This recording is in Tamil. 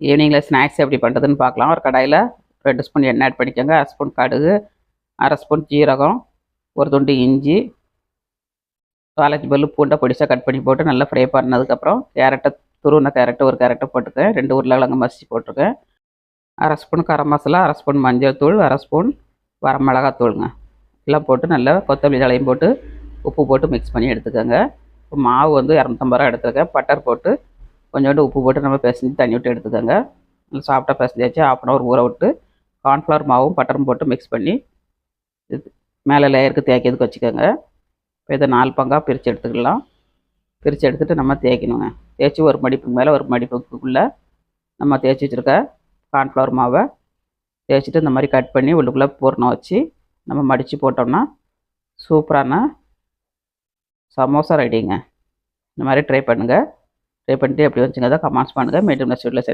ஈவினிங்கில் ஸ்நாக்ஸ் எப்படி பண்ணுறதுன்னு பார்க்கலாம். ஒரு கடாயில் 2 ஸ்பூன் எண்ணெய் ஆட் பண்ணிக்கோங்க. 1 ஸ்பூன் கடுகு, 1/2 ஸ்பூன் ஜீரகம், ஒரு துண்டு இஞ்சி, 4 பல்லு பூண்டை பொடிசாக கட் பண்ணி போட்டு நல்லா ஃப்ரை பண்ணதுக்கப்புறம் கேரட்டை துருவின கேரட்டு ஒரு கேரட்டை போட்டுக்கேன். 2 உருளைக்கிழங்கு மசிச்சு போட்டிருக்கேன். 1/2 ஸ்பூன் கரம் மசாலா, 1/2 ஸ்பூன் மஞ்சள் தூள், 1/2 ஸ்பூன் வரமிளகாத்தூளுங்க. எல்லாம் போட்டு நல்லா கொத்தமல்லி தலையும் போட்டு உப்பு போட்டு மிக்ஸ் பண்ணி எடுத்துக்கோங்க. இப்போ மாவு வந்து 250 ரூபா எடுத்துக்கேன். பட்டர் போட்டு கொஞ்சோண்டு உப்பு போட்டு நம்ம பிசைஞ்சு தண்ணி விட்டு எடுத்துக்கோங்க. நல்லா சாஃப்டாக பிசைஞ்சாச்சு. 1/2 hour ஊற விட்டு கார்ன்ஃப்ளவர் மாவும் பட்டரும் போட்டு மிக்ஸ் பண்ணி இது மேலே லேயருக்கு தேய்க்கிறதுக்கு வச்சுக்கோங்க. இப்போ இதை 4 பங்காக பிரித்து எடுத்துக்கலாம். பிரித்து எடுத்துகிட்டு நம்ம தேய்க்கணுங்க. தேய்ச்சி ஒரு மடிப்புக்கு மேலே ஒரு மடிப்புக்குள்ளே நம்ம தேய்ச்சி வச்சுருக்க கார்ன்ஃப்ளவர் மாவை தேய்ச்சிட்டு இந்த மாதிரி கட் பண்ணி உள்ளுக்குள்ளே பூரணம் வச்சு நம்ம மடித்து போட்டோம்னா சூப்பரான சமோசா ரெடிங்க. இந்த மாதிரி ட்ரை பண்ணுங்கள். ட்ரை பண்ணிட்டு எப்படி வந்துச்சுங்க தான் கமெண்ட்ஸ் பண்ணுங்கள். மீண்டும் நெக்ஸ்ட் வீடியோவில்